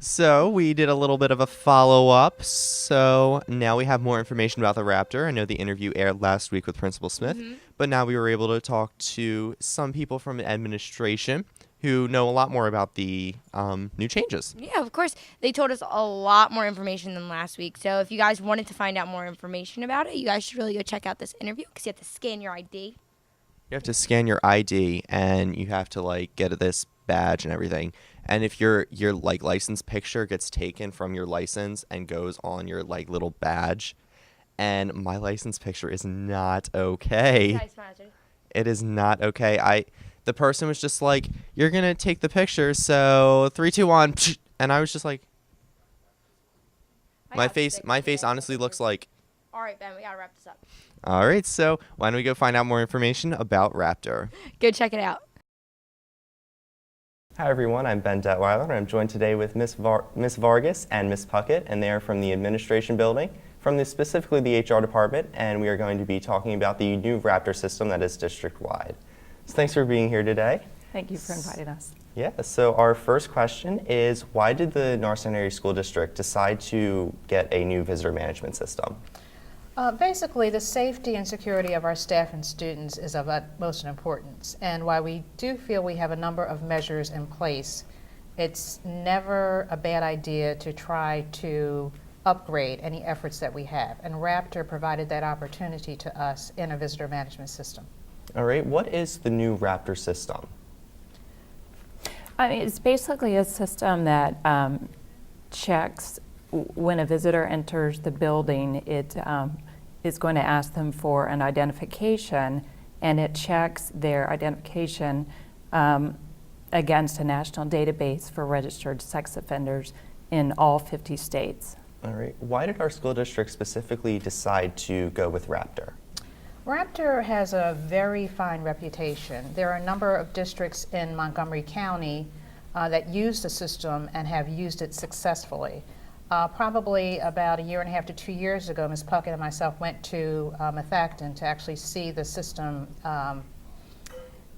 So we did a little bit of a follow-up. So now we have more information about the Raptor. I know the interview aired last week with Principal Smith, but now we were able to talk to some people from administration who know a lot more about the new changes. Yeah, of course. They told us a lot more information than last week. So if you guys wanted to find out more information about it, you guys should really go check out this interview because you have to scan your ID. You have to scan your ID and you have to get this badge and everything. And if your license picture gets taken from your license and goes on your little badge, and my license picture is not okay. Guys, imagine. It is not okay. The person was just like, "You're gonna take the picture, so 3, 2, 1," and I was just like, my face honestly looks like. All right, Ben, we gotta wrap this up. All right, so why don't we go find out more information about Raptor? Go check it out. Hi everyone, I'm Ben Detweiler, and I'm joined today with Miss Vargas and Miss Puckett, and they are from the administration building, specifically the HR department, and we are going to be talking about the new Raptor system that is district-wide. So thanks for being here today. Thank you for inviting us. Yeah, so our first question is, why did the Norristown Area School District decide to get a new visitor management system? Basically, the safety and security of our staff and students is of utmost importance. And while we do feel we have a number of measures in place, it's never a bad idea to try to upgrade any efforts that we have. And Raptor provided that opportunity to us in a visitor management system. All right, what is the new Raptor system? It's basically a system that checks when a visitor enters the building. It is going to ask them for an identification, and it checks their identification against a national database for registered sex offenders in all 50 states. All right, why did our school district specifically decide to go with Raptor? Raptor has a very fine reputation. There are a number of districts in Montgomery County that use the system and have used it successfully. Probably about 1.5 to 2 years ago, Ms. Puckett and myself went to Methacton to actually see the system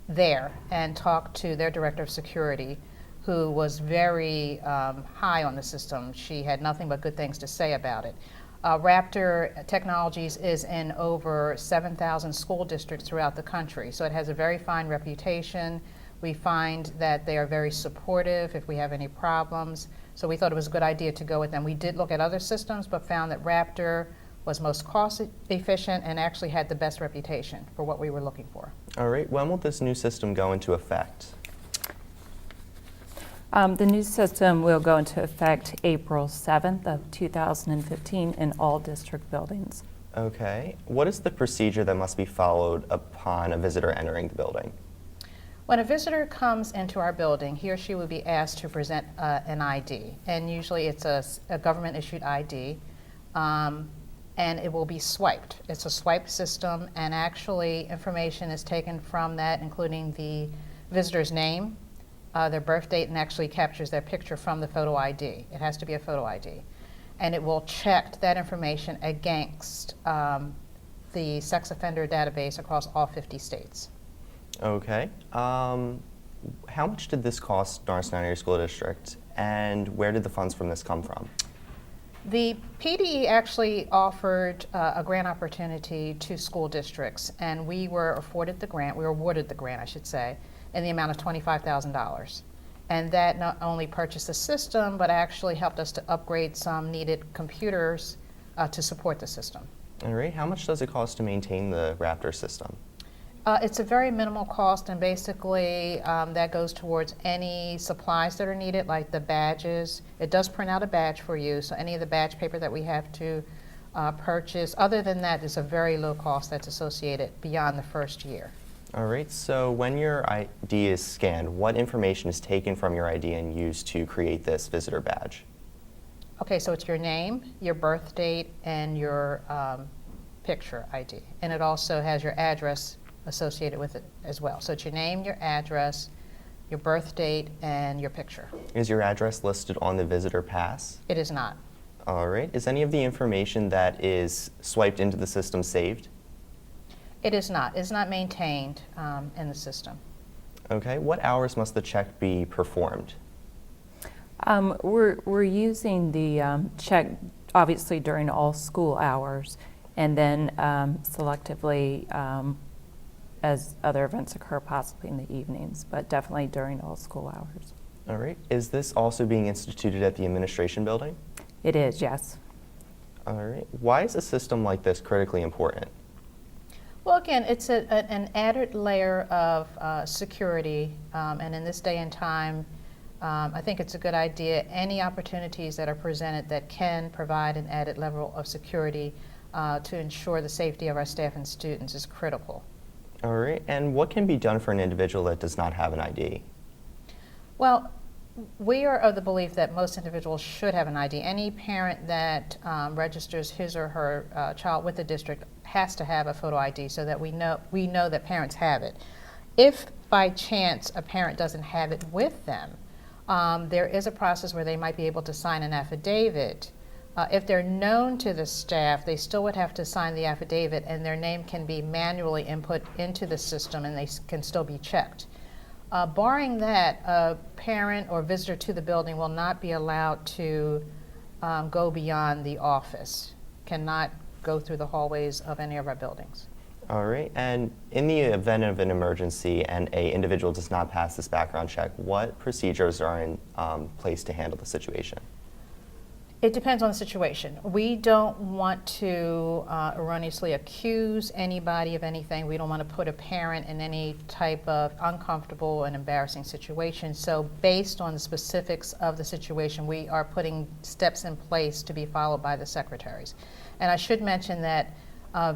there and talk to their director of security, who was very high on the system. She had nothing but good things to say about it. Raptor Technologies is in over 7,000 school districts throughout the country, so it has a very fine reputation. We find that they are very supportive if we have any problems, so we thought it was a good idea to go with them. We did look at other systems, but found that Raptor was most cost efficient and actually had the best reputation for what we were looking for. All right, when will this new system go into effect? The new system will go into effect April 7th of 2015 in all district buildings. Okay, what is the procedure that must be followed upon a visitor entering the building? When a visitor comes into our building, he or she will be asked to present an ID, and usually it's a government-issued ID, and it will be swiped. It's a swipe system, and actually information is taken from that, including the visitor's name, their birth date, and actually captures their picture from the photo ID. It has to be a photo ID. And it will check that information against the sex offender database across all 50 states. Okay. How much did this cost Norristown Area School District, and where did the funds from this come from? The PDE actually offered a grant opportunity to school districts, and we were awarded the grant, I should say, in the amount of $25,000. And that not only purchased the system, but actually helped us to upgrade some needed computers to support the system. All right, how much does it cost to maintain the Raptor system? It's a very minimal cost, and basically that goes towards any supplies that are needed, like the badges. It does print out a badge for you, so any of the badge paper that we have to purchase. Other than that, it's a very low cost that's associated beyond the first year. All right, so when your ID is scanned, what information is taken from your ID and used to create this visitor badge? Okay, so it's your name, your birth date, and your picture ID. And it also has your address associated with it as well. So it's your name, your address, your birth date, and your picture. Is your address listed on the visitor pass? It is not. All right, is any of the information that is swiped into the system saved? It is not. It's not maintained in the system. Okay, what hours must the check be performed? We're using the check obviously during all school hours, and then selectively as other events occur, possibly in the evenings, but definitely during all school hours. All right. Is this also being instituted at the administration building? It is, yes. All right. Why is a system like this critically important? Well, again, it's an added layer of security, and in this day and time, I think it's a good idea. Any opportunities that are presented that can provide an added level of security to ensure the safety of our staff and students is critical. All right. And what can be done for an individual that does not have an ID? Well, we are of the belief that most individuals should have an ID. Any parent that registers his or her child with the district has to have a photo ID so that we know that parents have it. If by chance a parent doesn't have it with them, there is a process where they might be able to sign an affidavit. If they're known to the staff, they still would have to sign the affidavit, and their name can be manually input into the system, and they can still be checked. Barring that, a parent or visitor to the building will not be allowed to go beyond the office, cannot go through the hallways of any of our buildings. All right. And in the event of an emergency and an individual does not pass this background check, what procedures are in place to handle the situation? It depends on the situation. We don't want to erroneously accuse anybody of anything. We don't want to put a parent in any type of uncomfortable and embarrassing situation. So based on the specifics of the situation, we are putting steps in place to be followed by the secretaries. And I should mention that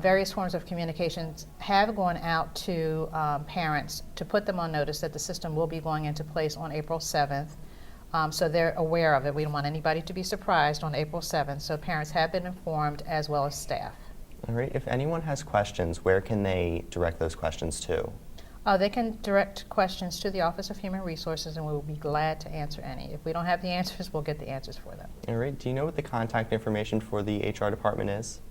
various forms of communications have gone out to parents to put them on notice that the system will be going into place on April 7th. So they're aware of it. We don't want anybody to be surprised on April 7th. So parents have been informed as well as staff. All right. If anyone has questions, where can they direct those questions to? They can direct questions to the Office of Human Resources, and we will be glad to answer any. If we don't have the answers, we'll get the answers for them. All right. Do you know what the contact information for the HR department is?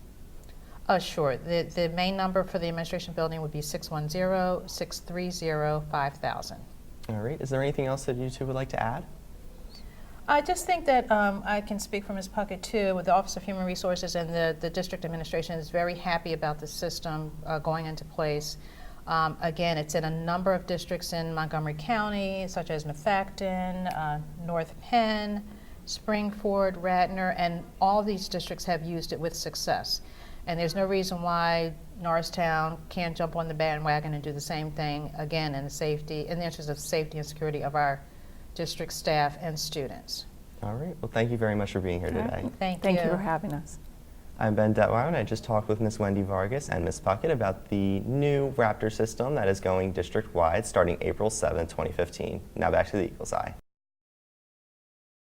Sure. The main number for the administration building would be 610-630-5000. All right. Is there anything else that you two would like to add? I just think that I can speak for Ms. Puckett too. With the Office of Human Resources and the district administration is very happy about the system going into place. Again, it's in a number of districts in Montgomery County, such as Mafacton, North Penn, Springford, Radnor, and all of these districts have used it with success. And there's no reason why Norristown can't jump on the bandwagon and do the same thing, again, in the interest of safety and security of our district staff and students. All right. Well, thank you very much for being here today. Thank Thank you for having us. I'm Ben Detweiler, and I just talked with Ms. Wendy Vargas and Ms. Puckett about the new RAPTOR system that is going district-wide starting April 7, 2015. Now back to the Eagle's Eye.